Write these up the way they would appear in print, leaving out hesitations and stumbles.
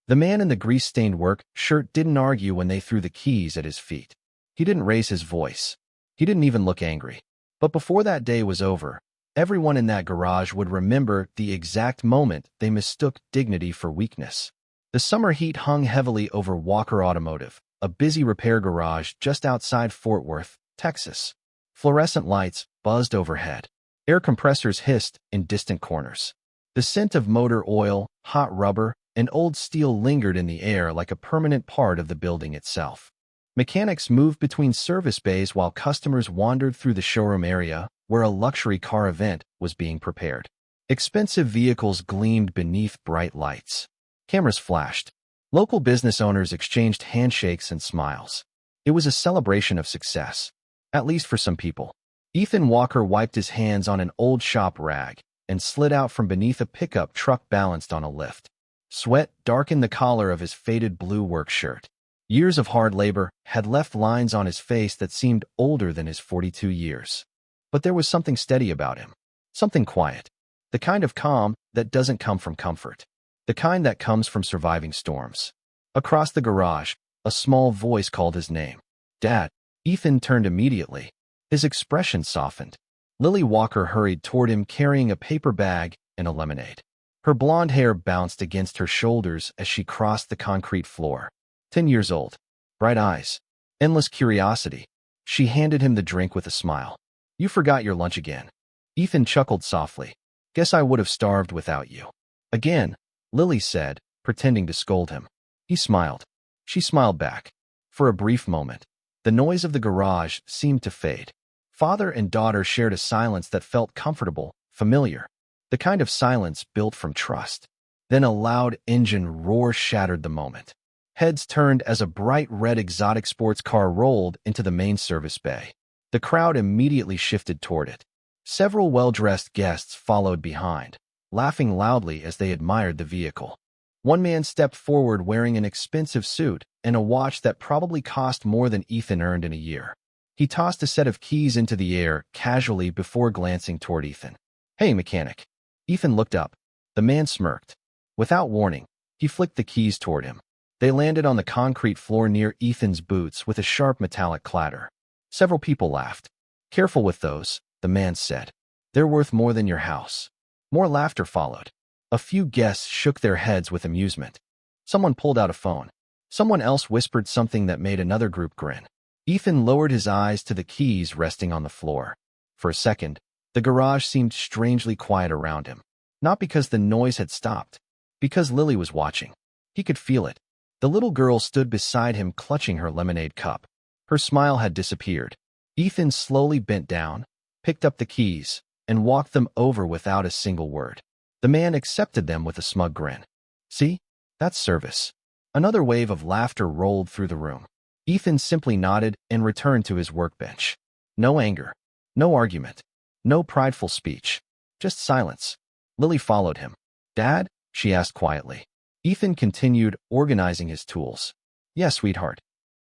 The man in the grease-stained work shirt didn't argue when they threw the keys at his feet. He didn't raise his voice. He didn't even look angry. But before that day was over, everyone in that garage would remember the exact moment they mistook dignity for weakness. The summer heat hung heavily over Walker Automotive, a busy repair garage just outside Fort Worth, Texas. Fluorescent lights buzzed overhead. Air compressors hissed in distant corners. The scent of motor oil, hot rubber, and old steel lingered in the air like a permanent part of the building itself. Mechanics moved between service bays while customers wandered through the showroom area where a luxury car event was being prepared. Expensive vehicles gleamed beneath bright lights. Cameras flashed. Local business owners exchanged handshakes and smiles. It was a celebration of success, at least for some people. Ethan Walker wiped his hands on an old shop rag and slid out from beneath a pickup truck balanced on a lift. Sweat darkened the collar of his faded blue work shirt. Years of hard labor had left lines on his face that seemed older than his 42 years. But there was something steady about him, something quiet, the kind of calm that doesn't come from comfort, the kind that comes from surviving storms. Across the garage, a small voice called his name. "Dad." Ethan turned immediately. His expression softened. Lily Walker hurried toward him carrying a paper bag and a lemonade. Her blonde hair bounced against her shoulders as she crossed the concrete floor. 10 years old. Bright eyes. Endless curiosity. She handed him the drink with a smile. "You forgot your lunch again." Ethan chuckled softly. "Guess I would have starved without you." "Again," Lily said, pretending to scold him. He smiled. She smiled back. For a brief moment, the noise of the garage seemed to fade. Father and daughter shared a silence that felt comfortable, familiar. The kind of silence built from trust. Then a loud engine roar shattered the moment. Heads turned as a bright red exotic sports car rolled into the main service bay. The crowd immediately shifted toward it. Several well-dressed guests followed behind, laughing loudly as they admired the vehicle. One man stepped forward wearing an expensive suit and a watch that probably cost more than Ethan earned in a year. He tossed a set of keys into the air casually before glancing toward Ethan. "Hey, mechanic." Ethan looked up. The man smirked. Without warning, he flicked the keys toward him. They landed on the concrete floor near Ethan's boots with a sharp metallic clatter. Several people laughed. "Careful with those," the man said. "They're worth more than your house." More laughter followed. A few guests shook their heads with amusement. Someone pulled out a phone. Someone else whispered something that made another group grin. Ethan lowered his eyes to the keys resting on the floor. For a second, the garage seemed strangely quiet around him. Not because the noise had stopped, because Lily was watching. He could feel it. The little girl stood beside him clutching her lemonade cup. Her smile had disappeared. Ethan slowly bent down, picked up the keys, and walked them over without a single word. The man accepted them with a smug grin. "See? That's service." Another wave of laughter rolled through the room. Ethan simply nodded and returned to his workbench. No anger. No argument. No prideful speech. Just silence. Lily followed him. "Dad?" she asked quietly. Ethan continued organizing his tools. "Yes, sweetheart."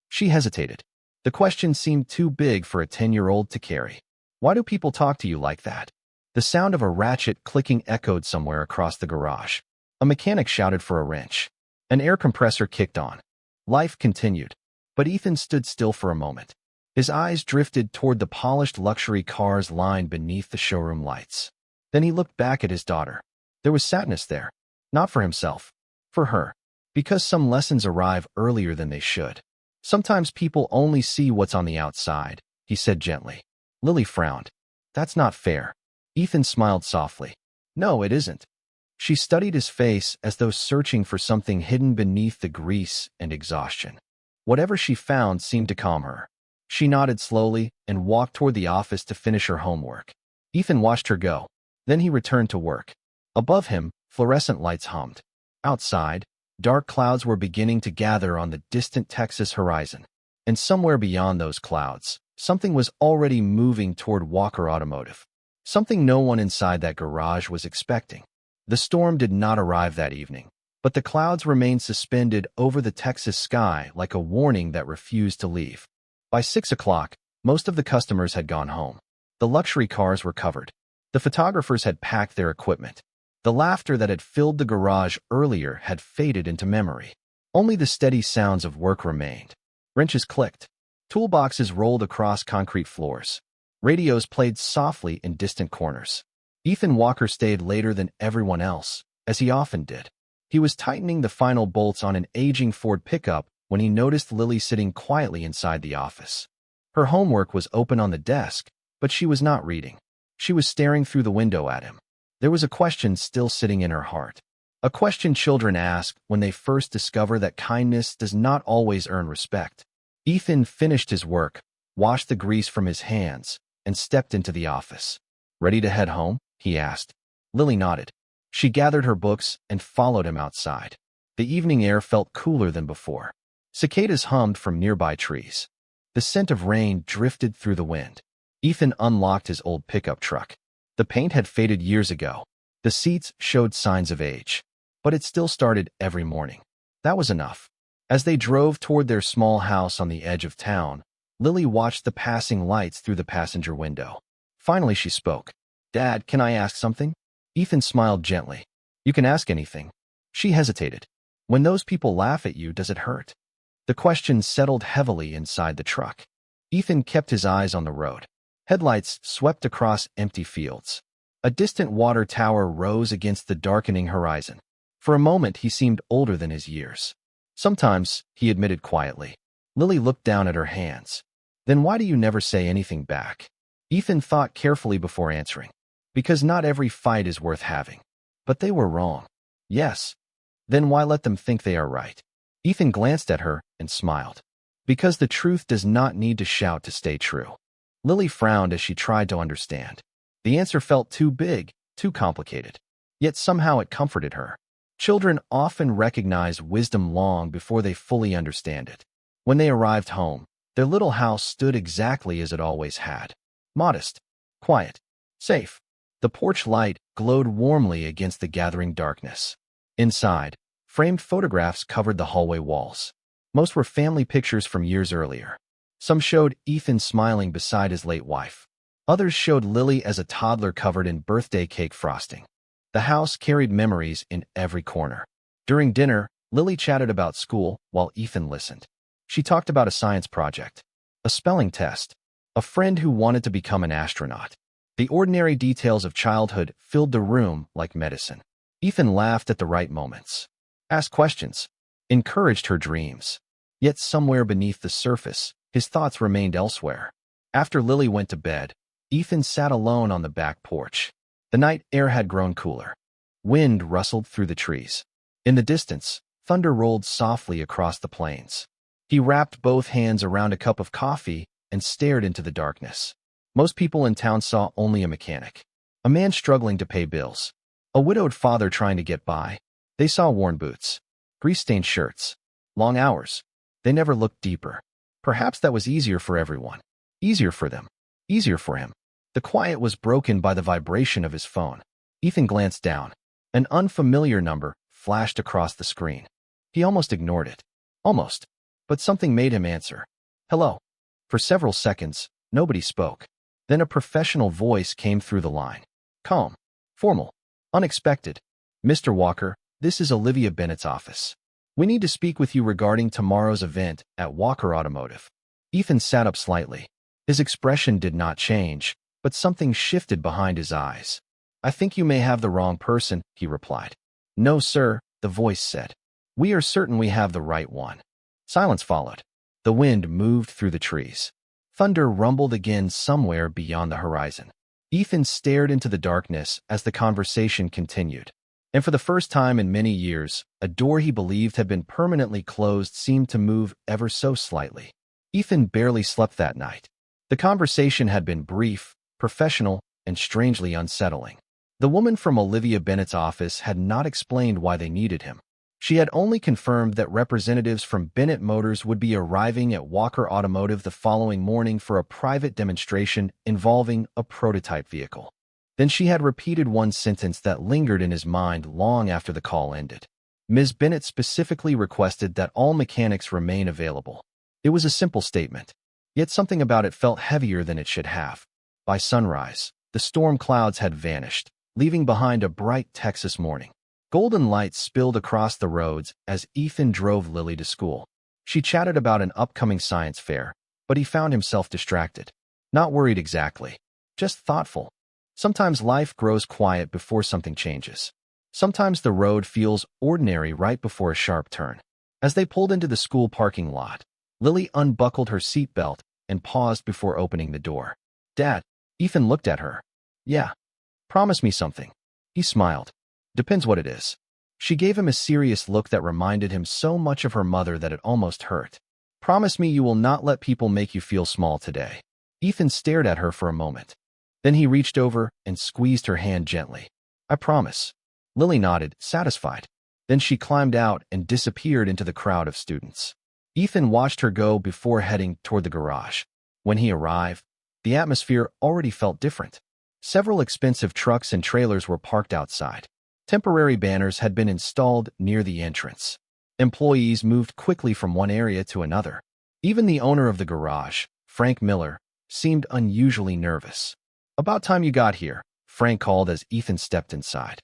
She hesitated. The question seemed too big for a 10-year-old to carry. "Why do people talk to you like that?" The sound of a ratchet clicking echoed somewhere across the garage. A mechanic shouted for a wrench. An air compressor kicked on. Life continued. But Ethan stood still for a moment. His eyes drifted toward the polished luxury cars lined beneath the showroom lights. Then he looked back at his daughter. There was sadness there. Not for himself. For her. Because some lessons arrive earlier than they should. "Sometimes people only see what's on the outside," he said gently. Lily frowned. "That's not fair." Ethan smiled softly. "No, it isn't." She studied his face as though searching for something hidden beneath the grease and exhaustion. Whatever she found seemed to calm her. She nodded slowly and walked toward the office to finish her homework. Ethan watched her go. Then he returned to work. Above him, fluorescent lights hummed. Outside, dark clouds were beginning to gather on the distant Texas horizon. And somewhere beyond those clouds, something was already moving toward Walker Automotive. Something no one inside that garage was expecting. The storm did not arrive that evening, but the clouds remained suspended over the Texas sky like a warning that refused to leave. By 6 o'clock, most of the customers had gone home. The luxury cars were covered. The photographers had packed their equipment. The laughter that had filled the garage earlier had faded into memory. Only the steady sounds of work remained. Wrenches clicked. Toolboxes rolled across concrete floors. Radios played softly in distant corners. Ethan Walker stayed later than everyone else, as he often did. He was tightening the final bolts on an aging Ford pickup when he noticed Lily sitting quietly inside the office. Her homework was open on the desk, but she was not reading. She was staring through the window at him. There was a question still sitting in her heart. A question children ask when they first discover that kindness does not always earn respect. Ethan finished his work, washed the grease from his hands, and stepped into the office. "Ready to head home?" he asked. Lily nodded. She gathered her books and followed him outside. The evening air felt cooler than before. Cicadas hummed from nearby trees. The scent of rain drifted through the wind. Ethan unlocked his old pickup truck. The paint had faded years ago. The seats showed signs of age. But it still started every morning. That was enough. As they drove toward their small house on the edge of town, Lily watched the passing lights through the passenger window. Finally she spoke. "Dad, can I ask something?" Ethan smiled gently. "You can ask anything." She hesitated. "When those people laugh at you, does it hurt?" The question settled heavily inside the truck. Ethan kept his eyes on the road. Headlights swept across empty fields. A distant water tower rose against the darkening horizon. For a moment he seemed older than his years. "Sometimes," he admitted quietly. Lily looked down at her hands. "Then why do you never say anything back?" Ethan thought carefully before answering. "Because not every fight is worth having." "But they were wrong." "Yes." "Then why let them think they are right?" Ethan glanced at her and smiled. "Because the truth does not need to shout to stay true." Lily frowned as she tried to understand. The answer felt too big, too complicated. Yet somehow it comforted her. Children often recognize wisdom long before they fully understand it. When they arrived home, their little house stood exactly as it always had. Modest, quiet, safe. The porch light glowed warmly against the gathering darkness. Inside, framed photographs covered the hallway walls. Most were family pictures from years earlier. Some showed Ethan smiling beside his late wife. Others showed Lily as a toddler covered in birthday cake frosting. The house carried memories in every corner. During dinner, Lily chatted about school while Ethan listened. She talked about a science project, a spelling test, a friend who wanted to become an astronaut. The ordinary details of childhood filled the room like medicine. Ethan laughed at the right moments, asked questions, encouraged her dreams. Yet somewhere beneath the surface, his thoughts remained elsewhere. After Lily went to bed, Ethan sat alone on the back porch. The night air had grown cooler. Wind rustled through the trees. In the distance, thunder rolled softly across the plains. He wrapped both hands around a cup of coffee and stared into the darkness. Most people in town saw only a mechanic, a man struggling to pay bills, a widowed father trying to get by. They saw worn boots, grease-stained shirts, long hours. They never looked deeper. Perhaps that was easier for everyone. Easier for them. Easier for him. The quiet was broken by the vibration of his phone. Ethan glanced down. An unfamiliar number flashed across the screen. He almost ignored it. Almost. But something made him answer. "Hello." For several seconds, nobody spoke. Then a professional voice came through the line. Calm. Formal. Unexpected. "Mr. Walker, this is Olivia Bennett's office. We need to speak with you regarding tomorrow's event at Walker Automotive." Ethan sat up slightly. His expression did not change, but something shifted behind his eyes. "I think you may have the wrong person," he replied. "No, sir," the voice said. "We are certain we have the right one." Silence followed. The wind moved through the trees. Thunder rumbled again somewhere beyond the horizon. Ethan stared into the darkness as the conversation continued. And for the first time in many years, a door he believed had been permanently closed seemed to move ever so slightly. Ethan barely slept that night. The conversation had been brief, professional, and strangely unsettling. The woman from Olivia Bennett's office had not explained why they needed him. She had only confirmed that representatives from Bennett Motors would be arriving at Walker Automotive the following morning for a private demonstration involving a prototype vehicle. Then she had repeated one sentence that lingered in his mind long after the call ended. Ms. Bennett specifically requested that all mechanics remain available. It was a simple statement, yet something about it felt heavier than it should have. By sunrise, the storm clouds had vanished. leaving behind a bright Texas morning. Golden lights spilled across the roads as Ethan drove Lily to school. She chatted about an upcoming science fair, but he found himself distracted. Not worried exactly, just thoughtful. Sometimes life grows quiet before something changes. Sometimes the road feels ordinary right before a sharp turn. As they pulled into the school parking lot, Lily unbuckled her seatbelt and paused before opening the door. "Dad," Ethan looked at her. "Yeah. Promise me something." He smiled. "Depends what it is." She gave him a serious look that reminded him so much of her mother that it almost hurt. "Promise me you will not let people make you feel small today." Ethan stared at her for a moment. Then he reached over and squeezed her hand gently. "I promise." Lily nodded, satisfied. Then she climbed out and disappeared into the crowd of students. Ethan watched her go before heading toward the garage. When he arrived, the atmosphere already felt different. Several expensive trucks and trailers were parked outside. Temporary banners had been installed near the entrance. Employees moved quickly from one area to another. Even the owner of the garage, Frank Miller, seemed unusually nervous. "About time you got here," Frank called as Ethan stepped inside.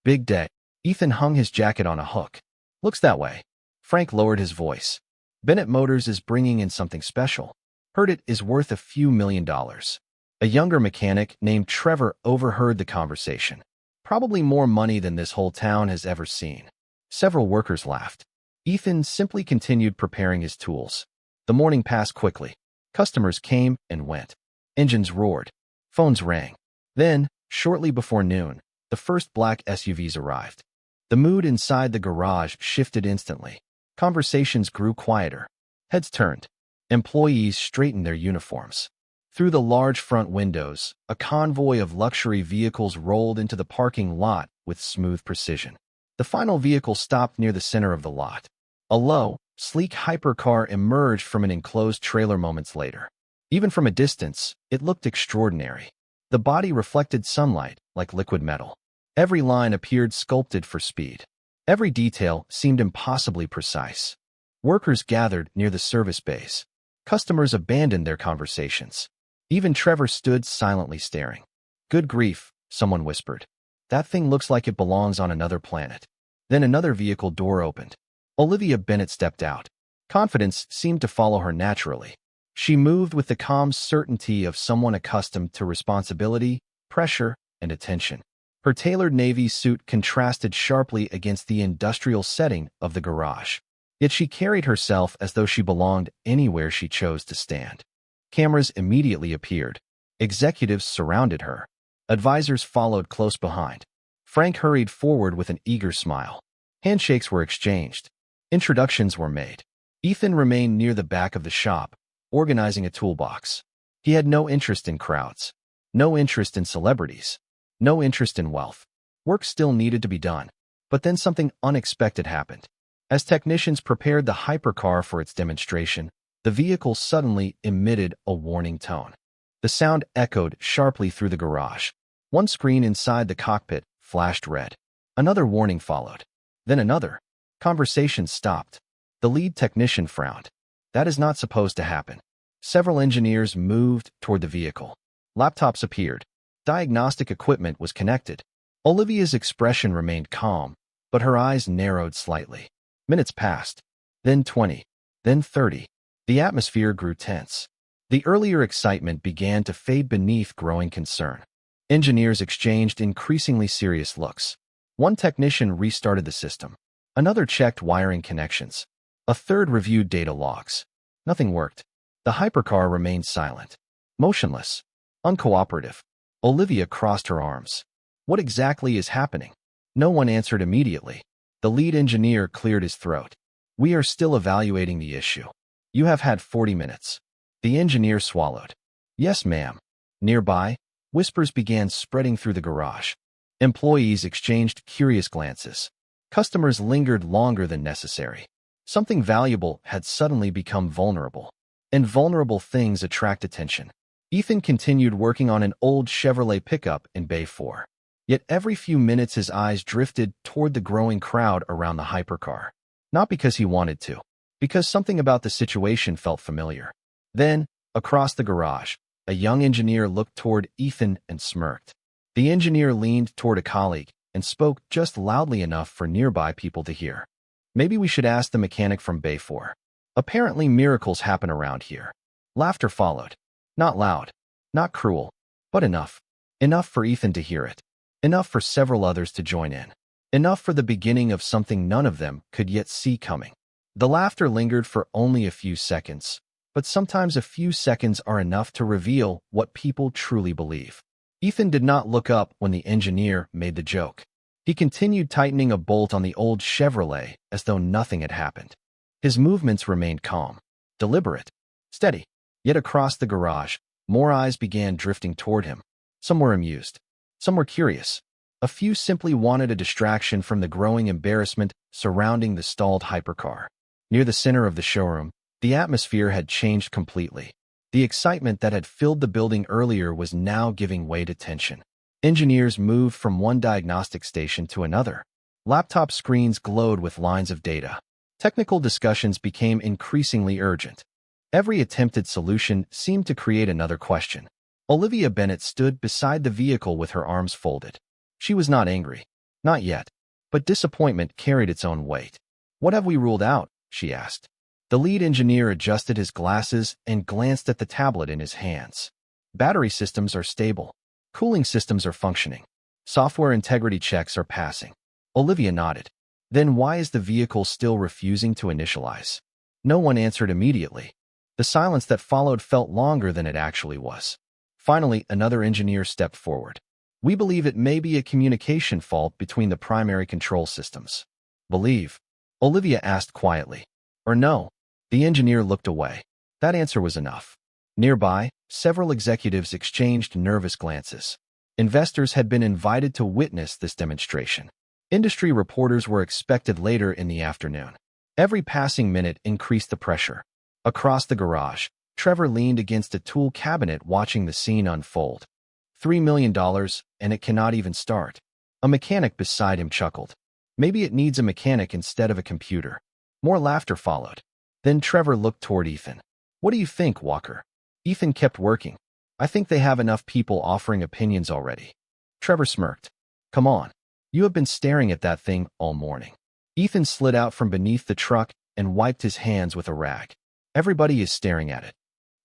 "Big day." Ethan hung his jacket on a hook. "Looks that way." Frank lowered his voice. "Bennett Motors is bringing in something special. Heard it is worth a few $1,000,000. A younger mechanic named Trevor overheard the conversation. "Probably more money than this whole town has ever seen." Several workers laughed. Ethan simply continued preparing his tools. The morning passed quickly. Customers came and went. Engines roared. Phones rang. Then, shortly before noon, the first black SUVs arrived. The mood inside the garage shifted instantly. Conversations grew quieter. Heads turned. Employees straightened their uniforms. Through the large front windows, a convoy of luxury vehicles rolled into the parking lot with smooth precision. The final vehicle stopped near the center of the lot. A low, sleek hypercar emerged from an enclosed trailer moments later. Even from a distance, it looked extraordinary. The body reflected sunlight like liquid metal. Every line appeared sculpted for speed. Every detail seemed impossibly precise. Workers gathered near the service bays. Customers abandoned their conversations. Even Trevor stood silently staring. "Good grief," someone whispered. "That thing looks like it belongs on another planet." Then another vehicle door opened. Olivia Bennett stepped out. Confidence seemed to follow her naturally. She moved with the calm certainty of someone accustomed to responsibility, pressure, and attention. Her tailored navy suit contrasted sharply against the industrial setting of the garage. Yet she carried herself as though she belonged anywhere she chose to stand. Cameras immediately appeared. Executives surrounded her. Advisors followed close behind. Frank hurried forward with an eager smile. Handshakes were exchanged. Introductions were made. Ethan remained near the back of the shop, organizing a toolbox. He had no interest in crowds, no interest in celebrities, no interest in wealth. Work still needed to be done. But then something unexpected happened. As technicians prepared the hypercar for its demonstration, the vehicle suddenly emitted a warning tone. The sound echoed sharply through the garage. One screen inside the cockpit flashed red. Another warning followed. Then another. Conversation stopped. The lead technician frowned. That is not supposed to happen. Several engineers moved toward the vehicle. Laptops appeared. Diagnostic equipment was connected. Olivia's expression remained calm, but her eyes narrowed slightly. Minutes passed. Then 20. Then 30. The atmosphere grew tense. The earlier excitement began to fade beneath growing concern. Engineers exchanged increasingly serious looks. One technician restarted the system. Another checked wiring connections. A third reviewed data logs. Nothing worked. The hypercar remained silent, motionless, uncooperative. Olivia crossed her arms. What exactly is happening? No one answered immediately. The lead engineer cleared his throat. "We are still evaluating the issue. You have had 40 minutes. The engineer swallowed. "Yes, ma'am." Nearby, whispers began spreading through the garage. Employees exchanged curious glances. Customers lingered longer than necessary. Something valuable had suddenly become vulnerable. And vulnerable things attract attention. Ethan continued working on an old Chevrolet pickup in Bay 4. Yet every few minutes his eyes drifted toward the growing crowd around the hypercar. Not because he wanted to, because something about the situation felt familiar. Then, across the garage, a young engineer looked toward Ethan and smirked. The engineer leaned toward a colleague and spoke just loudly enough for nearby people to hear. Maybe we should ask the mechanic from Bay 4. Apparently miracles happen around here. Laughter followed. Not loud, not cruel, but enough. Enough for Ethan to hear it. Enough for several others to join in. Enough for the beginning of something none of them could yet see coming. The laughter lingered for only a few seconds, but sometimes a few seconds are enough to reveal what people truly believe. Ethan did not look up when the engineer made the joke. He continued tightening a bolt on the old Chevrolet as though nothing had happened. His movements remained calm, deliberate, steady. Yet across the garage, more eyes began drifting toward him. Some were amused. Some were curious. A few simply wanted a distraction from the growing embarrassment surrounding the stalled hypercar. Near the center of the showroom, the atmosphere had changed completely. The excitement that had filled the building earlier was now giving way to tension. Engineers moved from one diagnostic station to another. Laptop screens glowed with lines of data. Technical discussions became increasingly urgent. Every attempted solution seemed to create another question. Olivia Bennett stood beside the vehicle with her arms folded. She was not angry. Not yet. But disappointment carried its own weight. "What have we ruled out?" she asked. The lead engineer adjusted his glasses and glanced at the tablet in his hands. "Battery systems are stable. Cooling systems are functioning. Software integrity checks are passing." Olivia nodded. "Then why is the vehicle still refusing to initialize?" No one answered immediately. The silence that followed felt longer than it actually was. Finally, another engineer stepped forward. "We believe it may be a communication fault between the primary control systems." "Believe?" Olivia asked quietly. "Or no?" The engineer looked away. That answer was enough. Nearby, several executives exchanged nervous glances. Investors had been invited to witness this demonstration. Industry reporters were expected later in the afternoon. Every passing minute increased the pressure. Across the garage, Trevor leaned against a tool cabinet watching the scene unfold. $3 million, and it cannot even start. A mechanic beside him chuckled. "Maybe it needs a mechanic instead of a computer." More laughter followed. Then Trevor looked toward Ethan. "What do you think, Walker?" Ethan kept working. "I think they have enough people offering opinions already." Trevor smirked. "Come on. You have been staring at that thing all morning." Ethan slid out from beneath the truck and wiped his hands with a rag. "Everybody is staring at it."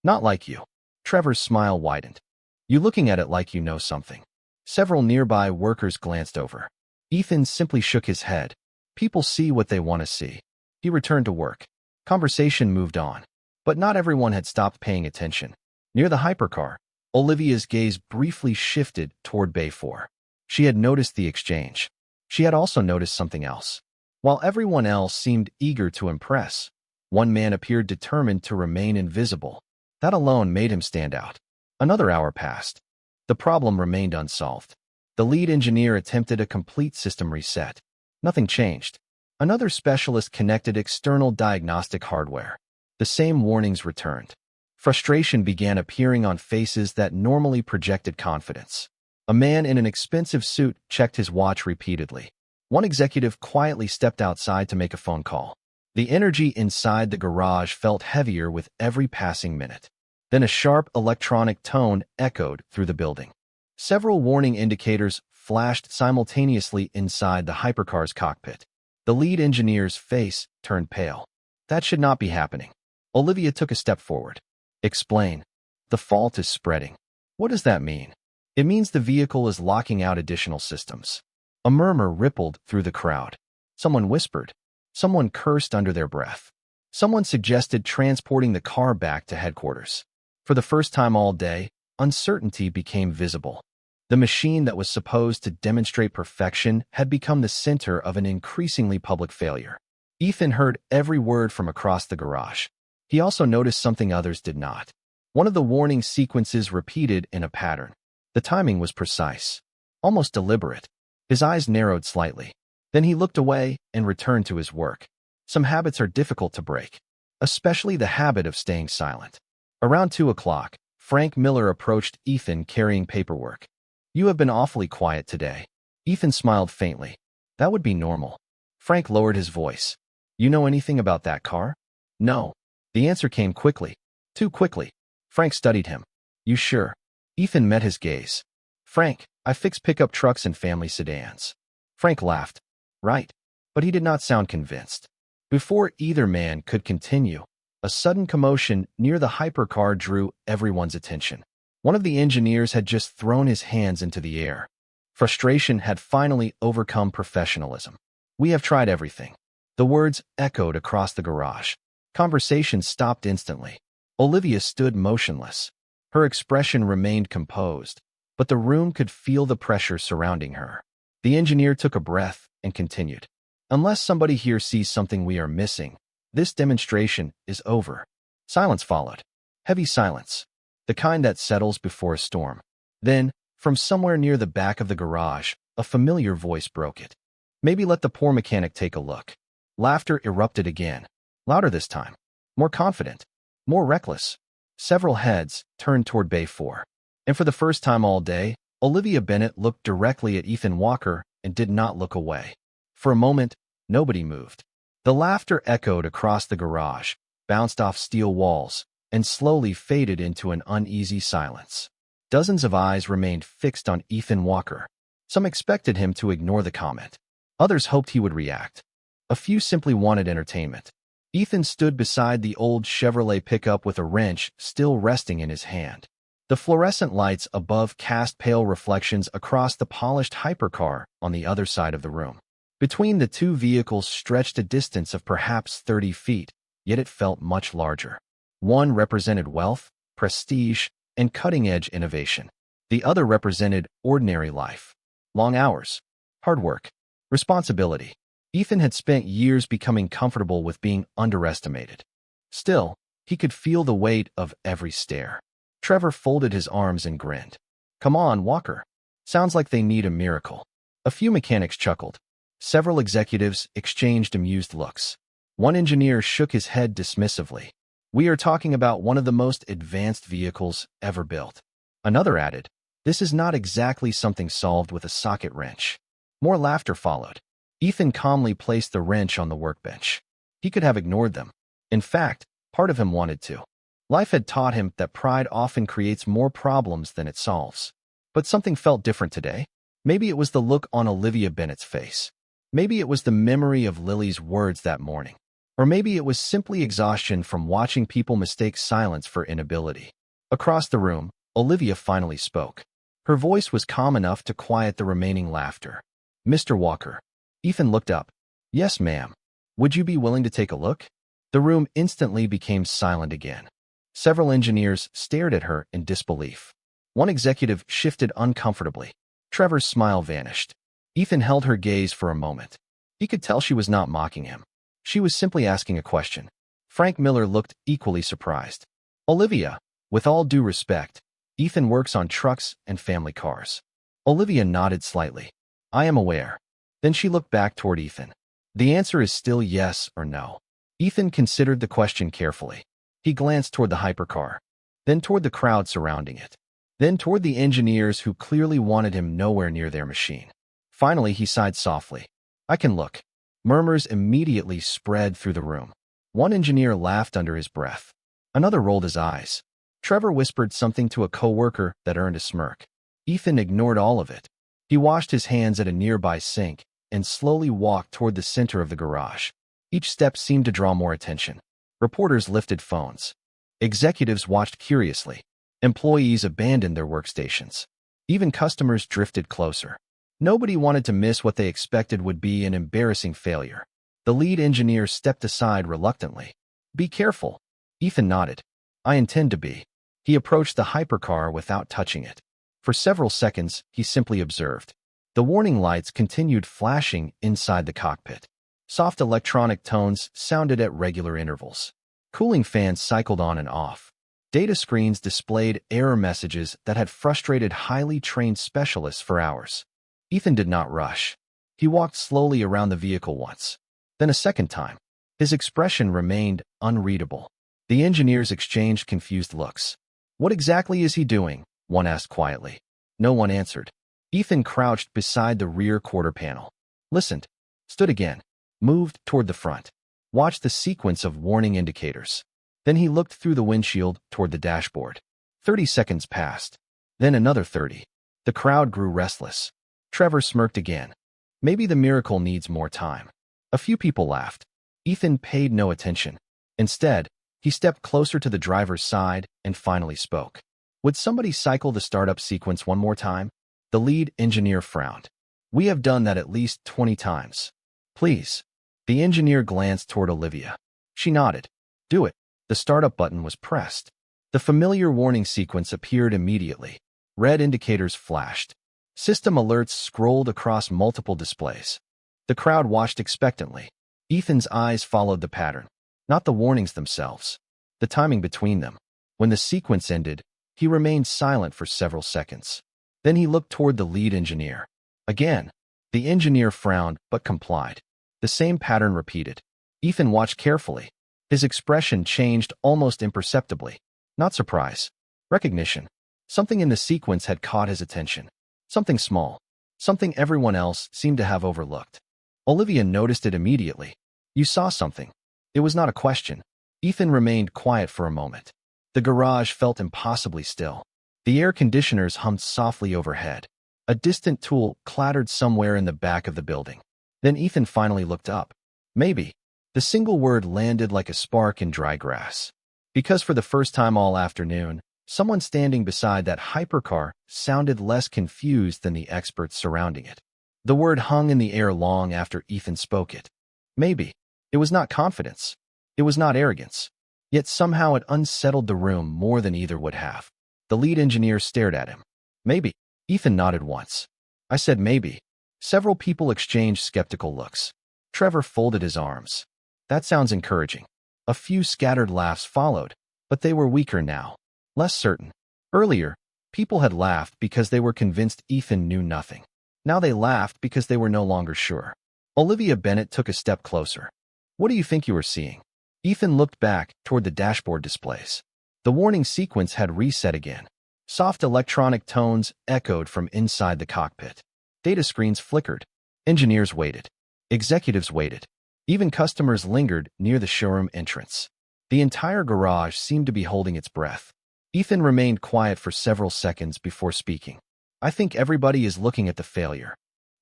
"Not like you." Trevor's smile widened. "You looking at it like you know something." Several nearby workers glanced over. Ethan simply shook his head. People see what they want to see. He returned to work. Conversation moved on. But not everyone had stopped paying attention. Near the hypercar, Olivia's gaze briefly shifted toward Bay 4. She had noticed the exchange. She had also noticed something else. While everyone else seemed eager to impress, one man appeared determined to remain invisible. That alone made him stand out. Another hour passed. The problem remained unsolved. The lead engineer attempted a complete system reset. Nothing changed. Another specialist connected external diagnostic hardware. The same warnings returned. Frustration began appearing on faces that normally projected confidence. A man in an expensive suit checked his watch repeatedly. One executive quietly stepped outside to make a phone call. The energy inside the garage felt heavier with every passing minute. Then a sharp electronic tone echoed through the building. Several warning indicators flashed simultaneously inside the hypercar's cockpit. The lead engineer's face turned pale. That should not be happening. Olivia took a step forward. "Explain." "The fault is spreading." "What does that mean?" "It means the vehicle is locking out additional systems." A murmur rippled through the crowd. Someone whispered. Someone cursed under their breath. Someone suggested transporting the car back to headquarters. For the first time all day, uncertainty became visible. The machine that was supposed to demonstrate perfection had become the center of an increasingly public failure. Ethan heard every word from across the garage. He also noticed something others did not. One of the warning sequences repeated in a pattern. The timing was precise, almost deliberate. His eyes narrowed slightly. Then he looked away and returned to his work. Some habits are difficult to break, especially the habit of staying silent. Around 2 o'clock, Frank Miller approached Ethan carrying paperwork. "You have been awfully quiet today." Ethan smiled faintly. "That would be normal." Frank lowered his voice. "You know anything about that car?" "No." The answer came quickly. Too quickly. Frank studied him. "You sure?" Ethan met his gaze. "Frank, I fix pickup trucks and family sedans. Frank laughed. Right. But he did not sound convinced. Before either man could continue, a sudden commotion near the hypercar drew everyone's attention. One of the engineers had just thrown his hands into the air. Frustration had finally overcome professionalism. We have tried everything. The words echoed across the garage. Conversation stopped instantly. Olivia stood motionless. Her expression remained composed, but the room could feel the pressure surrounding her. The engineer took a breath and continued. Unless somebody here sees something we are missing, this demonstration is over. Silence followed. Heavy silence. The kind that settles before a storm. Then, from somewhere near the back of the garage, a familiar voice broke it. Maybe let the poor mechanic take a look. Laughter erupted again. Louder this time. More confident. More reckless. Several heads turned toward Bay 4. And for the first time all day, Olivia Bennett looked directly at Ethan Walker and did not look away. For a moment, nobody moved. The laughter echoed across the garage, bounced off steel walls, and slowly faded into an uneasy silence. Dozens of eyes remained fixed on Ethan Walker. Some expected him to ignore the comment. Others hoped he would react. A few simply wanted entertainment. Ethan stood beside the old Chevrolet pickup with a wrench still resting in his hand. The fluorescent lights above cast pale reflections across the polished hypercar on the other side of the room. Between the two vehicles stretched a distance of perhaps 30 feet, yet it felt much larger. One represented wealth, prestige, and cutting-edge innovation. The other represented ordinary life. Long hours, hard work, responsibility. Ethan had spent years becoming comfortable with being underestimated. Still, he could feel the weight of every stare. Trevor folded his arms and grinned. Come on, Walker. Sounds like they need a miracle. A few mechanics chuckled. Several executives exchanged amused looks. One engineer shook his head dismissively. We are talking about one of the most advanced vehicles ever built. Another added, this is not exactly something solved with a socket wrench. More laughter followed. Ethan calmly placed the wrench on the workbench. He could have ignored them. In fact, part of him wanted to. Life had taught him that pride often creates more problems than it solves. But something felt different today. Maybe it was the look on Olivia Bennett's face. Maybe it was the memory of Lily's words that morning. Or maybe it was simply exhaustion from watching people mistake silence for inability. Across the room, Olivia finally spoke. Her voice was calm enough to quiet the remaining laughter. Mr. Walker. Ethan looked up. Yes, ma'am. Would you be willing to take a look? The room instantly became silent again. Several engineers stared at her in disbelief. One executive shifted uncomfortably. Trevor's smile vanished. Ethan held her gaze for a moment. He could tell she was not mocking him. She was simply asking a question. Frank Miller looked equally surprised. Olivia, with all due respect, Ethan works on trucks and family cars. Olivia nodded slightly. I am aware. Then she looked back toward Ethan. The answer is still yes or no. Ethan considered the question carefully. He glanced toward the hypercar, then toward the crowd surrounding it, then toward the engineers who clearly wanted him nowhere near their machine. Finally, he sighed softly. I can look. Murmurs immediately spread through the room. One engineer laughed under his breath. Another rolled his eyes. Trevor whispered something to a coworker that earned a smirk. Ethan ignored all of it. He washed his hands at a nearby sink and slowly walked toward the center of the garage. Each step seemed to draw more attention. Reporters lifted phones. Executives watched curiously. Employees abandoned their workstations. Even customers drifted closer. Nobody wanted to miss what they expected would be an embarrassing failure. The lead engineer stepped aside reluctantly. Be careful. Ethan nodded. I intend to be. He approached the hypercar without touching it. For several seconds, he simply observed. The warning lights continued flashing inside the cockpit. Soft electronic tones sounded at regular intervals. Cooling fans cycled on and off. Data screens displayed error messages that had frustrated highly trained specialists for hours. Ethan did not rush. He walked slowly around the vehicle once, then a second time. His expression remained unreadable. The engineers exchanged confused looks. What exactly is he doing? One asked quietly. No one answered. Ethan crouched beside the rear quarter panel. Listened. Stood again. Moved toward the front. Watched the sequence of warning indicators. Then he looked through the windshield toward the dashboard. 30 seconds passed. Then another 30. The crowd grew restless. Trevor smirked again. Maybe the miracle needs more time. A few people laughed. Ethan paid no attention. Instead, he stepped closer to the driver's side and finally spoke. Would somebody cycle the startup sequence one more time? The lead engineer frowned. We have done that at least 20 times. Please. The engineer glanced toward Olivia. She nodded. Do it. The startup button was pressed. The familiar warning sequence appeared immediately. Red indicators flashed. System alerts scrolled across multiple displays. The crowd watched expectantly. Ethan's eyes followed the pattern, not the warnings themselves, the timing between them. When the sequence ended, he remained silent for several seconds. Then he looked toward the lead engineer. Again, the engineer frowned but complied. The same pattern repeated. Ethan watched carefully. His expression changed almost imperceptibly. Not surprise. Recognition. Something in the sequence had caught his attention. Something small. Something everyone else seemed to have overlooked. Olivia noticed it immediately. You saw something. It was not a question. Ethan remained quiet for a moment. The garage felt impossibly still. The air conditioners hummed softly overhead. A distant tool clattered somewhere in the back of the building. Then Ethan finally looked up. Maybe. The single word landed like a spark in dry grass. Because for the first time all afternoon, someone standing beside that hypercar sounded less confused than the experts surrounding it. The word hung in the air long after Ethan spoke it. Maybe. It was not confidence. It was not arrogance. Yet somehow it unsettled the room more than either would have. The lead engineer stared at him. Maybe. Ethan nodded once. I said maybe. Several people exchanged skeptical looks. Trevor folded his arms. That sounds encouraging. A few scattered laughs followed, but they were weaker now. Less certain. Earlier, people had laughed because they were convinced Ethan knew nothing. Now they laughed because they were no longer sure. Olivia Bennett took a step closer. What do you think you were seeing? Ethan looked back toward the dashboard displays. The warning sequence had reset again. Soft electronic tones echoed from inside the cockpit. Data screens flickered. Engineers waited. Executives waited. Even customers lingered near the showroom entrance. The entire garage seemed to be holding its breath. Ethan remained quiet for several seconds before speaking. I think everybody is looking at the failure.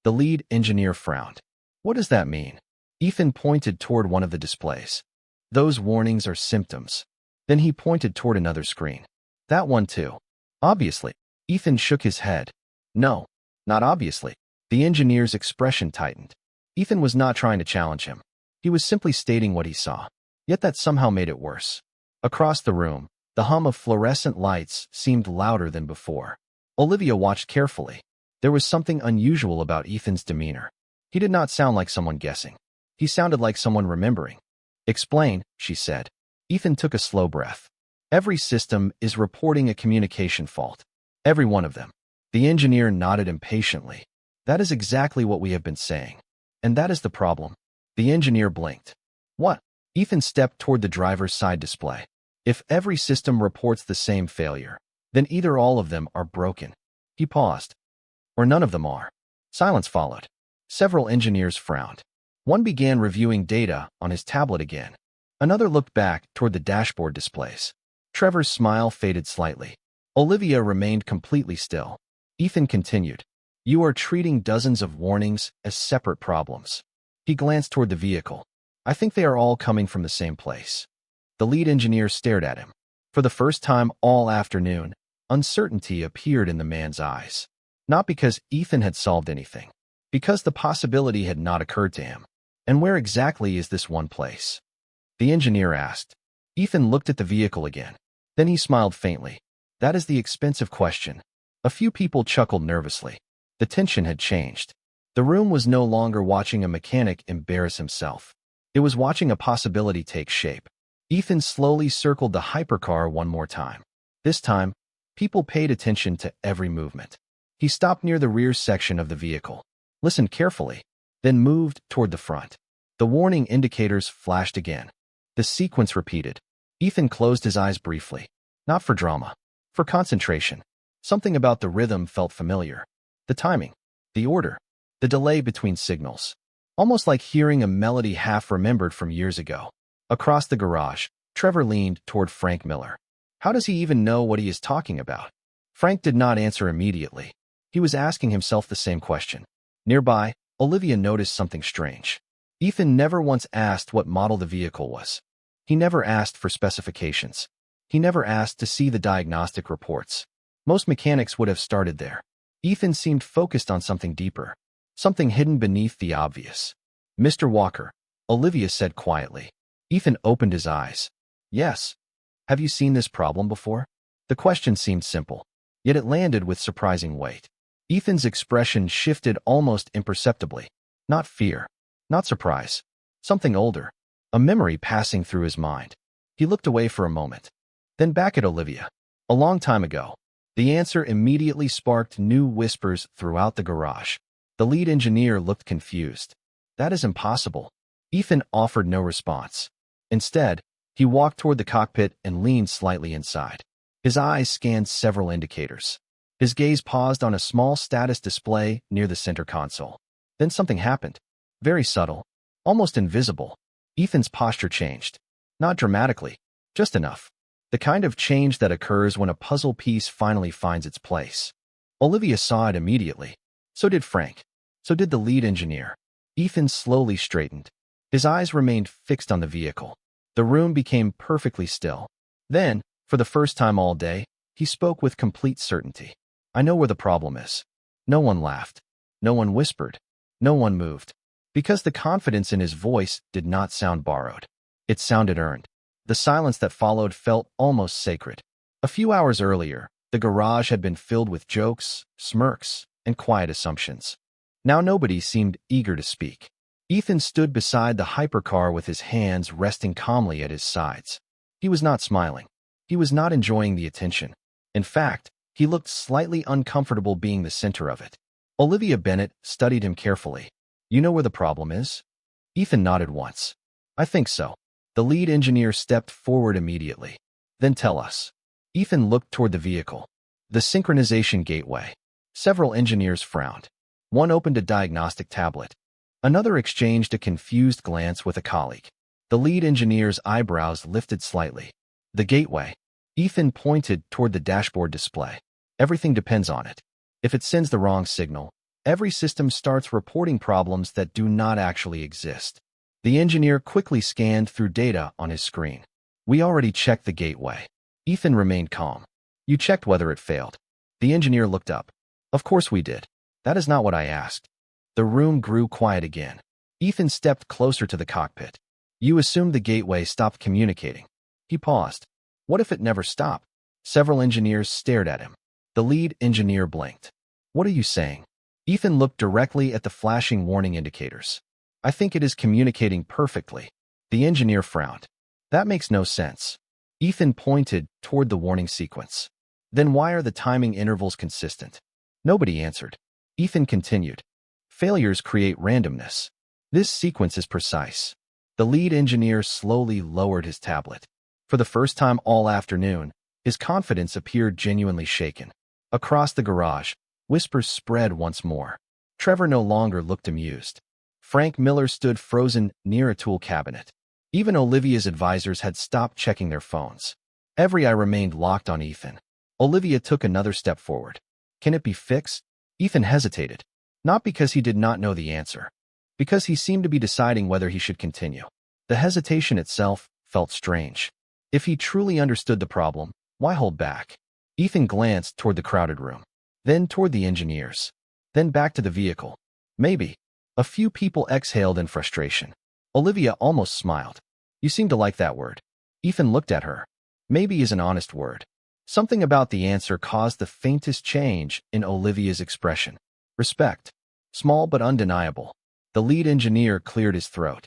The lead engineer frowned. What does that mean? Ethan pointed toward one of the displays. Those warnings are symptoms. Then he pointed toward another screen. That one too. Obviously. Ethan shook his head. No, not obviously. The engineer's expression tightened. Ethan was not trying to challenge him. He was simply stating what he saw. Yet that somehow made it worse. Across the room, the hum of fluorescent lights seemed louder than before. Olivia watched carefully. There was something unusual about Ethan's demeanor. He did not sound like someone guessing. He sounded like someone remembering. Explain, she said. Ethan took a slow breath. Every system is reporting a communication fault. Every one of them. The engineer nodded impatiently. That is exactly what we have been saying. And that is the problem. The engineer blinked. What? Ethan stepped toward the driver's side display. If every system reports the same failure, then either all of them are broken. He paused. Or none of them are. Silence followed. Several engineers frowned. One began reviewing data on his tablet again. Another looked back toward the dashboard displays. Trevor's smile faded slightly. Olivia remained completely still. Ethan continued. You are treating dozens of warnings as separate problems. He glanced toward the vehicle. I think they are all coming from the same place. The lead engineer stared at him. For the first time all afternoon, uncertainty appeared in the man's eyes. Not because Ethan had solved anything. Because the possibility had not occurred to him. And where exactly is this one place? The engineer asked. Ethan looked at the vehicle again. Then he smiled faintly. That is the expensive question. A few people chuckled nervously. The tension had changed. The room was no longer watching a mechanic embarrass himself. It was watching a possibility take shape. Ethan slowly circled the hypercar one more time. This time, people paid attention to every movement. He stopped near the rear section of the vehicle, listened carefully, then moved toward the front. The warning indicators flashed again. The sequence repeated. Ethan closed his eyes briefly. Not for drama. For concentration. Something about the rhythm felt familiar. The timing. The order. The delay between signals. Almost like hearing a melody half remembered from years ago. Across the garage, Trevor leaned toward Frank Miller. How does he even know what he is talking about? Frank did not answer immediately. He was asking himself the same question. Nearby, Olivia noticed something strange. Ethan never once asked what model the vehicle was. He never asked for specifications. He never asked to see the diagnostic reports. Most mechanics would have started there. Ethan seemed focused on something deeper, something hidden beneath the obvious. "Mr. Walker," Olivia said quietly. Ethan opened his eyes. "Yes. Have you seen this problem before?" The question seemed simple, yet it landed with surprising weight. Ethan's expression shifted almost imperceptibly. Not fear, not surprise, something older, a memory passing through his mind. He looked away for a moment, then back at Olivia. A long time ago. The answer immediately sparked new whispers throughout the garage. The lead engineer looked confused. "That is impossible." Ethan offered no response. Instead, he walked toward the cockpit and leaned slightly inside. His eyes scanned several indicators. His gaze paused on a small status display near the center console. Then something happened. Very subtle, almost invisible. Ethan's posture changed. Not dramatically, just enough. The kind of change that occurs when a puzzle piece finally finds its place. Olivia saw it immediately. So did Frank. So did the lead engineer. Ethan slowly straightened. His eyes remained fixed on the vehicle. The room became perfectly still. Then, for the first time all day, he spoke with complete certainty. "I know where the problem is." No one laughed. No one whispered. No one moved. Because the confidence in his voice did not sound borrowed. It sounded earned. The silence that followed felt almost sacred. A few hours earlier, the garage had been filled with jokes, smirks, and quiet assumptions. Now nobody seemed eager to speak. Ethan stood beside the hypercar with his hands resting calmly at his sides. He was not smiling. He was not enjoying the attention. In fact, he looked slightly uncomfortable being the center of it. Olivia Bennett studied him carefully. "You know where the problem is?" Ethan nodded once. "I think so." The lead engineer stepped forward immediately. "Then tell us." Ethan looked toward the vehicle. The synchronization gateway. Several engineers frowned. One opened a diagnostic tablet. Another exchanged a confused glance with a colleague. The lead engineer's eyebrows lifted slightly. "The gateway." Ethan pointed toward the dashboard display. "Everything depends on it. If it sends the wrong signal, every system starts reporting problems that do not actually exist." The engineer quickly scanned through data on his screen. "We already checked the gateway." Ethan remained calm. "You checked whether it failed." The engineer looked up. "Of course we did. That is not what I asked." The room grew quiet again. Ethan stepped closer to the cockpit. "You assumed the gateway stopped communicating." He paused. "What if it never stopped?" Several engineers stared at him. The lead engineer blinked. "What are you saying?" Ethan looked directly at the flashing warning indicators. "I think it is communicating perfectly." The engineer frowned. "That makes no sense." Ethan pointed toward the warning sequence. "Then why are the timing intervals consistent?" Nobody answered. Ethan continued. "Failures create randomness. This sequence is precise." The lead engineer slowly lowered his tablet. For the first time all afternoon, his confidence appeared genuinely shaken. Across the garage, whispers spread once more. Trevor no longer looked amused. Frank Miller stood frozen near a tool cabinet. Even Olivia's advisors had stopped checking their phones. Every eye remained locked on Ethan. Olivia took another step forward. "Can it be fixed?" Ethan hesitated, not because he did not know the answer, because he seemed to be deciding whether he should continue. The hesitation itself felt strange. If he truly understood the problem, why hold back? Ethan glanced toward the crowded room, then toward the engineers, then back to the vehicle. Maybe. A few people exhaled in frustration. Olivia almost smiled. "You seem to like that word." Ethan looked at her. Maybe is an honest word. Something about the answer caused the faintest change in Olivia's expression. Respect. Small but undeniable. The lead engineer cleared his throat.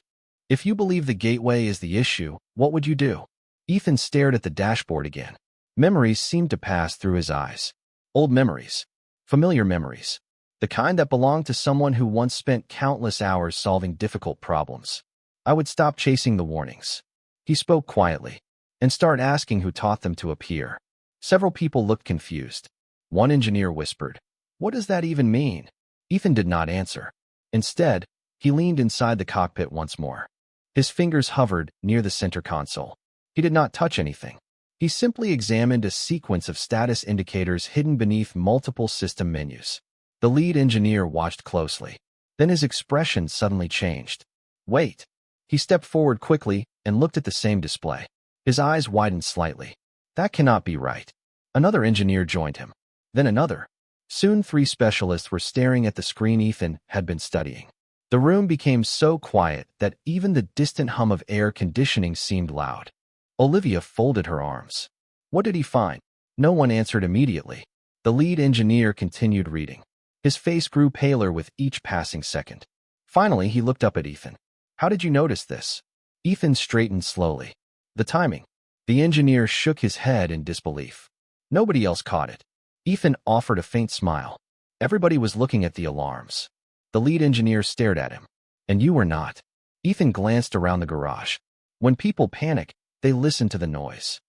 "If you believe the gateway is the issue, what would you do?" Ethan stared at the dashboard again. Memories seemed to pass through his eyes. Old memories. Familiar memories. The kind that belonged to someone who once spent countless hours solving difficult problems. "I would stop chasing the warnings." He spoke quietly, "and start asking who taught them to appear." Several people looked confused. One engineer whispered, "What does that even mean?" Ethan did not answer. Instead, he leaned inside the cockpit once more. His fingers hovered near the center console. He did not touch anything. He simply examined a sequence of status indicators hidden beneath multiple system menus. The lead engineer watched closely. Then his expression suddenly changed. Wait. He stepped forward quickly and looked at the same display. His eyes widened slightly. That cannot be right. Another engineer joined him. Then another. Soon 3 specialists were staring at the screen Ethan had been studying. The room became so quiet that even the distant hum of air conditioning seemed loud. Olivia folded her arms. What did he find? No one answered immediately. The lead engineer continued reading. His face grew paler with each passing second. Finally, he looked up at Ethan. How did you notice this? Ethan straightened slowly. The timing. The engineer shook his head in disbelief. Nobody else caught it. Ethan offered a faint smile. Everybody was looking at the alarms. The lead engineer stared at him. And you were not. Ethan glanced around the garage. When people panic, they listen to the noise.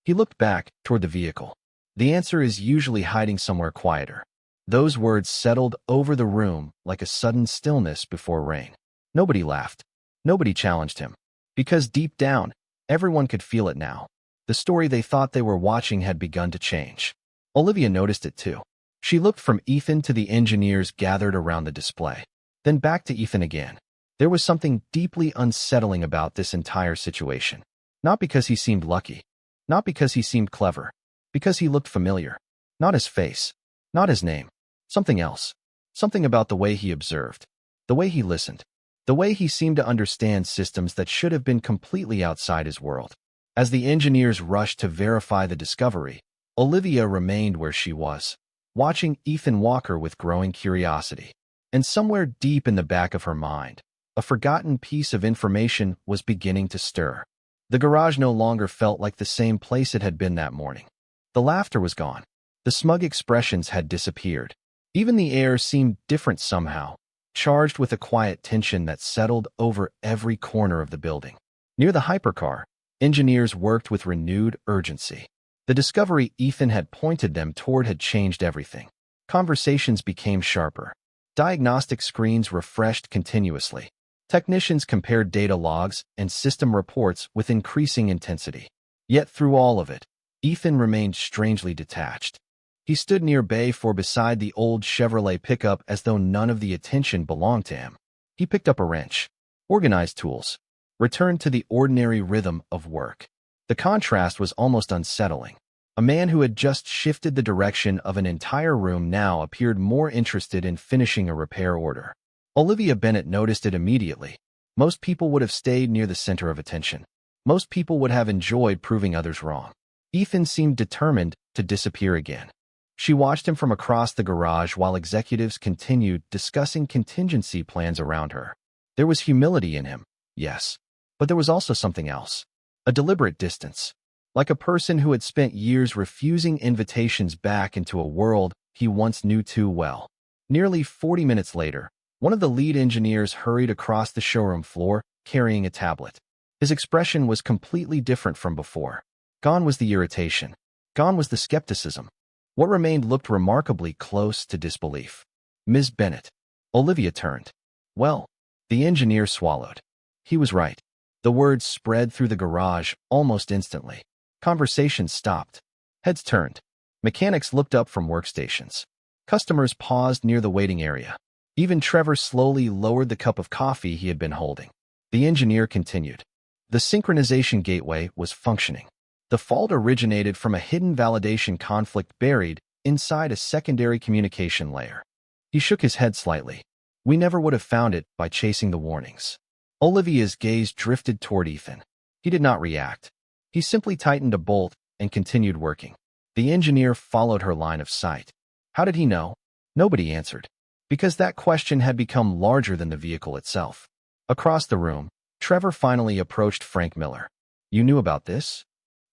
He looked back toward the vehicle. The answer is usually hiding somewhere quieter. Those words settled over the room like a sudden stillness before rain. Nobody laughed. Nobody challenged him. Because deep down, everyone could feel it now. The story they thought they were watching had begun to change. Olivia noticed it too. She looked from Ethan to the engineers gathered around the display, then back to Ethan again. There was something deeply unsettling about this entire situation. Not because he seemed lucky. Not because he seemed clever. Because he looked familiar. Not his face. Not his name. Something else. Something about the way he observed. The way he listened. The way he seemed to understand systems that should have been completely outside his world. As the engineers rushed to verify the discovery, Olivia remained where she was, watching Ethan Walker with growing curiosity. And somewhere deep in the back of her mind, a forgotten piece of information was beginning to stir. The garage no longer felt like the same place it had been that morning. The laughter was gone. The smug expressions had disappeared. Even the air seemed different somehow, charged with a quiet tension that settled over every corner of the building. Near the hypercar, engineers worked with renewed urgency. The discovery Ethan had pointed them toward had changed everything. Conversations became sharper. Diagnostic screens refreshed continuously. Technicians compared data logs and system reports with increasing intensity. Yet through all of it, Ethan remained strangely detached. He stood near Bay 4 beside the old Chevrolet pickup as though none of the attention belonged to him. He picked up a wrench, organized tools, returned to the ordinary rhythm of work. The contrast was almost unsettling. A man who had just shifted the direction of an entire room now appeared more interested in finishing a repair order. Olivia Bennett noticed it immediately. Most people would have stayed near the center of attention. Most people would have enjoyed proving others wrong. Ethan seemed determined to disappear again. She watched him from across the garage while executives continued discussing contingency plans around her. There was humility in him, yes, but there was also something else. A deliberate distance. Like a person who had spent years refusing invitations back into a world he once knew too well. Nearly 40 minutes later, one of the lead engineers hurried across the showroom floor, carrying a tablet. His expression was completely different from before. Gone was the irritation. Gone was the skepticism. What remained looked remarkably close to disbelief. Ms. Bennett. Olivia turned. Well, the engineer swallowed. He was right. The words spread through the garage almost instantly. Conversations stopped. Heads turned. Mechanics looked up from workstations. Customers paused near the waiting area. Even Trevor slowly lowered the cup of coffee he had been holding. The engineer continued. The synchronization gateway was functioning. The fault originated from a hidden validation conflict buried inside a secondary communication layer. He shook his head slightly. We never would have found it by chasing the warnings. Olivia's gaze drifted toward Ethan. He did not react. He simply tightened a bolt and continued working. The engineer followed her line of sight. How did he know? Nobody answered. Because that question had become larger than the vehicle itself. Across the room, Trevor finally approached Frank Miller. You knew about this?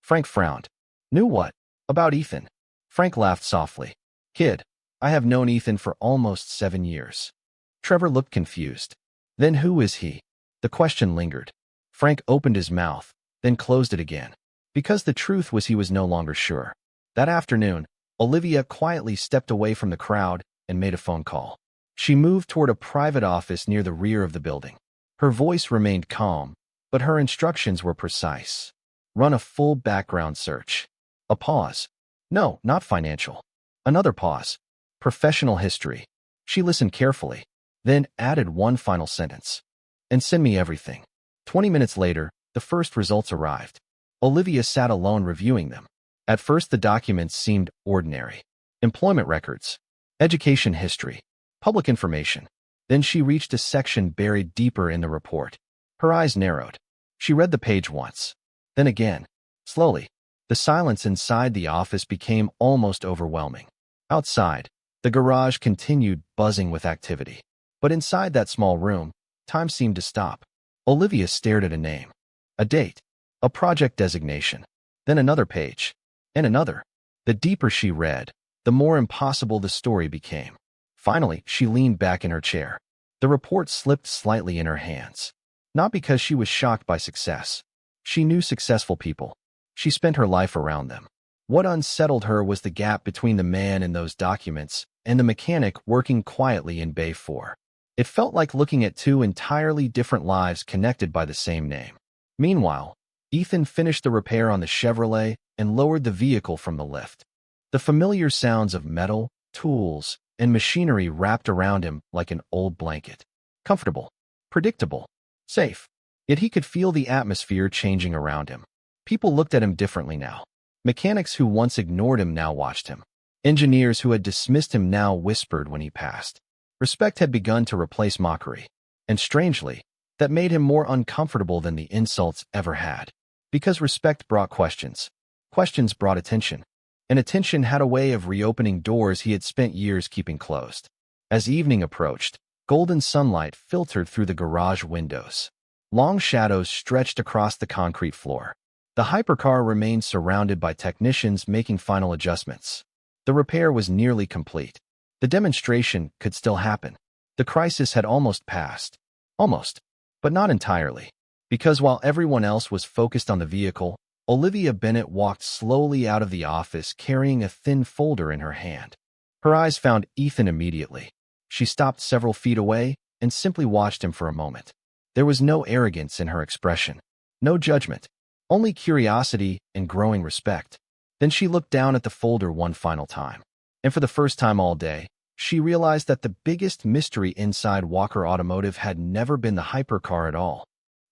Frank frowned. Knew what? About Ethan. Frank laughed softly. Kid, I have known Ethan for almost 7 years. Trevor looked confused. Then who is he? The question lingered. Frank opened his mouth, then closed it again. Because the truth was he was no longer sure. That afternoon, Olivia quietly stepped away from the crowd and made a phone call. She moved toward a private office near the rear of the building. Her voice remained calm, but her instructions were precise. Run a full background search. A pause. No, not financial. Another pause. Professional history. She listened carefully, then added one final sentence. And send me everything. 20 minutes later, the first results arrived. Olivia sat alone reviewing them. At first, the documents seemed ordinary. Employment records, education history, public information. Then she reached a section buried deeper in the report. Her eyes narrowed. She read the page once, then again. Slowly, the silence inside the office became almost overwhelming. Outside, the garage continued buzzing with activity. But inside that small room, time seemed to stop. Olivia stared at a name, a date, a project designation, then another page, and another. The deeper she read, the more impossible the story became. Finally, she leaned back in her chair. The report slipped slightly in her hands. Not because she was shocked by success. She knew successful people. She spent her life around them. What unsettled her was the gap between the man in those documents and the mechanic working quietly in Bay 4. It felt like looking at two entirely different lives connected by the same name. Meanwhile, Ethan finished the repair on the Chevrolet and lowered the vehicle from the lift. The familiar sounds of metal, tools, and machinery wrapped around him like an old blanket. Comfortable, predictable, safe. Yet he could feel the atmosphere changing around him. People looked at him differently now. Mechanics who once ignored him now watched him. Engineers who had dismissed him now whispered when he passed. Respect had begun to replace mockery. And strangely, that made him more uncomfortable than the insults ever had. Because respect brought questions. Questions brought attention. And attention had a way of reopening doors he had spent years keeping closed. As evening approached, golden sunlight filtered through the garage windows. Long shadows stretched across the concrete floor. The hypercar remained surrounded by technicians making final adjustments. The repair was nearly complete. The demonstration could still happen. The crisis had almost passed. Almost, but not entirely. Because while everyone else was focused on the vehicle, Olivia Bennett walked slowly out of the office carrying a thin folder in her hand. Her eyes found Ethan immediately. She stopped several feet away and simply watched him for a moment. There was no arrogance in her expression, no judgment, only curiosity and growing respect. Then she looked down at the folder one final time. And for the first time all day, she realized that the biggest mystery inside Walker Automotive had never been the hypercar at all.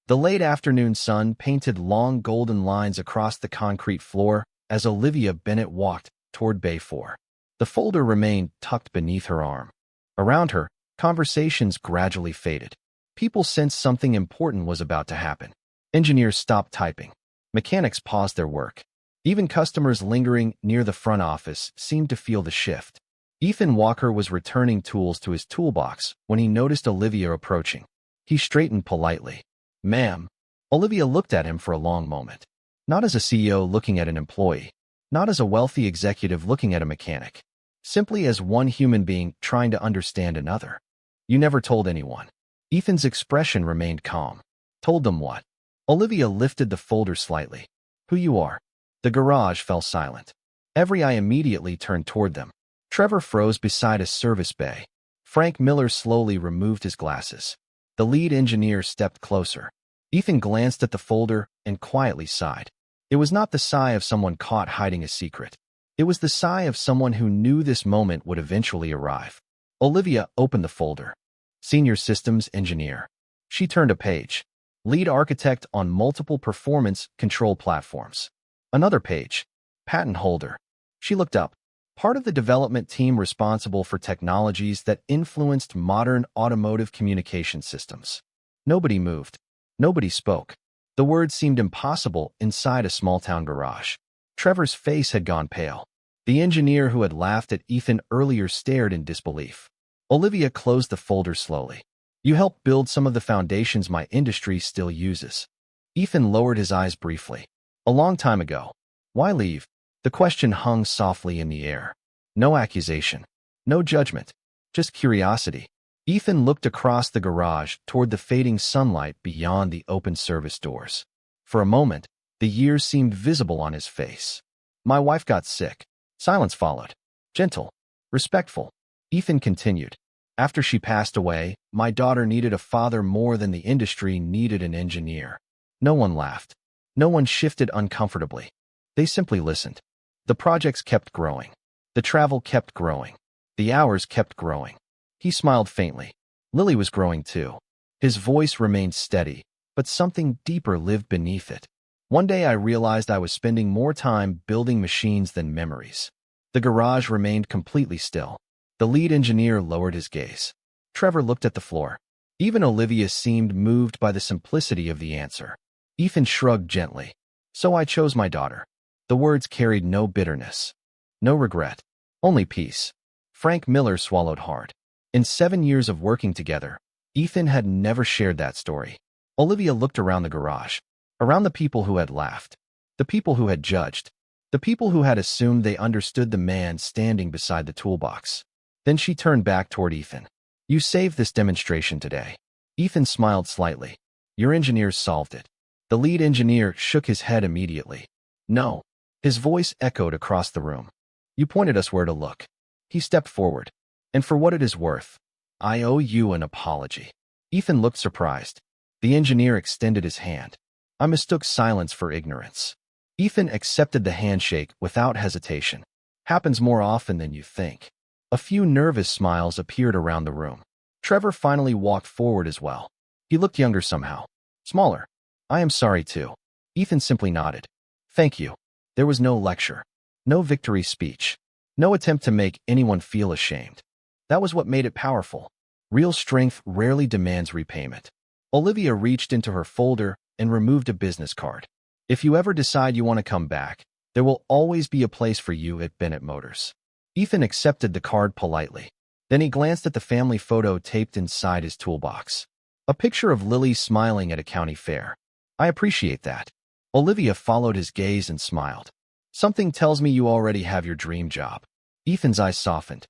The late afternoon sun painted long golden lines across the concrete floor as Olivia Bennett walked toward Bay 4. The folder remained tucked beneath her arm. Around her, conversations gradually faded. People sensed something important was about to happen. Engineers stopped typing. Mechanics paused their work. Even customers lingering near the front office seemed to feel the shift. Ethan Walker was returning tools to his toolbox when he noticed Olivia approaching. He straightened politely. "Ma'am." Olivia looked at him for a long moment. Not as a CEO looking at an employee. Not as a wealthy executive looking at a mechanic. Simply as one human being trying to understand another. "You never told anyone." Ethan's expression remained calm. "Told them what?" Olivia lifted the folder slightly. "Who you are." The garage fell silent. Every eye immediately turned toward them. Trevor froze beside a service bay. Frank Miller slowly removed his glasses. The lead engineer stepped closer. Ethan glanced at the folder and quietly sighed. It was not the sigh of someone caught hiding a secret. It was the sigh of someone who knew this moment would eventually arrive. Olivia opened the folder. Senior Systems Engineer. She turned a page. Lead Architect on multiple performance control platforms. Another page. Patent Holder. She looked up. Part of the development team responsible for technologies that influenced modern automotive communication systems. Nobody moved. Nobody spoke. The words seemed impossible inside a small-town garage. Trevor's face had gone pale. The engineer who had laughed at Ethan earlier stared in disbelief. Olivia closed the folder slowly. "You helped build some of the foundations my industry still uses." Ethan lowered his eyes briefly. "A long time ago." "Why leave?" The question hung softly in the air. No accusation. No judgment. Just curiosity. Ethan looked across the garage toward the fading sunlight beyond the open service doors. For a moment, the years seemed visible on his face. "My wife got sick." Silence followed. Gentle. Respectful. Ethan continued. "After she passed away, my daughter needed a father more than the industry needed an engineer." No one laughed. No one shifted uncomfortably. They simply listened. The projects kept growing. The travel kept growing. The hours kept growing. He smiled faintly. Lily was growing too. His voice remained steady, but something deeper lived beneath it. One day I realized I was spending more time building machines than memories. The garage remained completely still. The lead engineer lowered his gaze. Trevor looked at the floor. Even Olivia seemed moved by the simplicity of the answer. Ethan shrugged gently. So I chose my daughter. The words carried no bitterness, no regret, only peace. Frank Miller swallowed hard. In 7 years of working together, Ethan had never shared that story. Olivia looked around the garage, around the people who had laughed, the people who had judged, the people who had assumed they understood the man standing beside the toolbox. Then she turned back toward Ethan. You saved this demonstration today. Ethan smiled slightly. Your engineers solved it. The lead engineer shook his head immediately. No. His voice echoed across the room. You pointed us where to look. He stepped forward. And for what it is worth, I owe you an apology. Ethan looked surprised. The engineer extended his hand. I mistook silence for ignorance. Ethan accepted the handshake without hesitation. Happens more often than you think. A few nervous smiles appeared around the room. Trevor finally walked forward as well. He looked younger somehow. Smaller. I am sorry too. Ethan simply nodded. Thank you. There was no lecture. No victory speech. No attempt to make anyone feel ashamed. That was what made it powerful. Real strength rarely demands repayment. Olivia reached into her folder and removed a business card. If you ever decide you want to come back, there will always be a place for you at Bennett Motors. Ethan accepted the card politely. Then he glanced at the family photo taped inside his toolbox. A picture of Lily smiling at a county fair. I appreciate that. Olivia followed his gaze and smiled. Something tells me you already have your dream job. Ethan's eyes softened.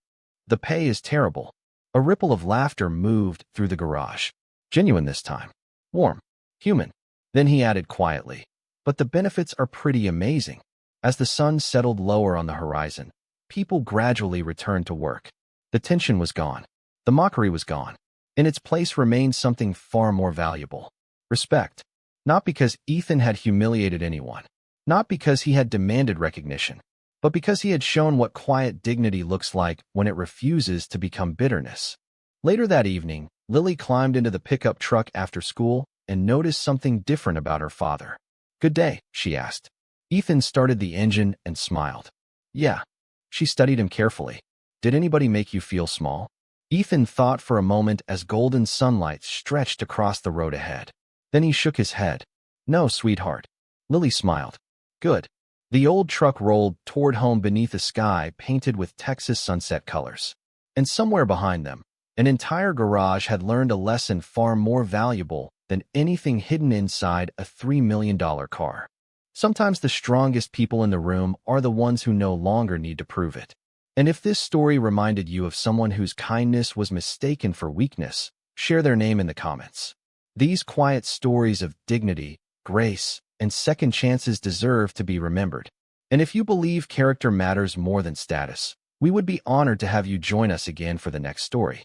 The pay is terrible. A ripple of laughter moved through the garage. Genuine this time. Warm. Human. Then he added quietly. But the benefits are pretty amazing. As the sun settled lower on the horizon, people gradually returned to work. The tension was gone. The mockery was gone. In its place remained something far more valuable. Respect. Not because Ethan had humiliated anyone. Not because he had demanded recognition. But because he had shown what quiet dignity looks like when it refuses to become bitterness. Later that evening, Lily climbed into the pickup truck after school and noticed something different about her father. Good day, she asked. Ethan started the engine and smiled. Yeah. She studied him carefully. Did anybody make you feel small? Ethan thought for a moment as golden sunlight stretched across the road ahead. Then he shook his head. No, sweetheart. Lily smiled. Good. The old truck rolled toward home beneath a sky painted with Texas sunset colors. And somewhere behind them, an entire garage had learned a lesson far more valuable than anything hidden inside a $3 million car. Sometimes the strongest people in the room are the ones who no longer need to prove it. And if this story reminded you of someone whose kindness was mistaken for weakness, share their name in the comments. These quiet stories of dignity, grace, and second chances deserve to be remembered. And if you believe character matters more than status, we would be honored to have you join us again for the next story.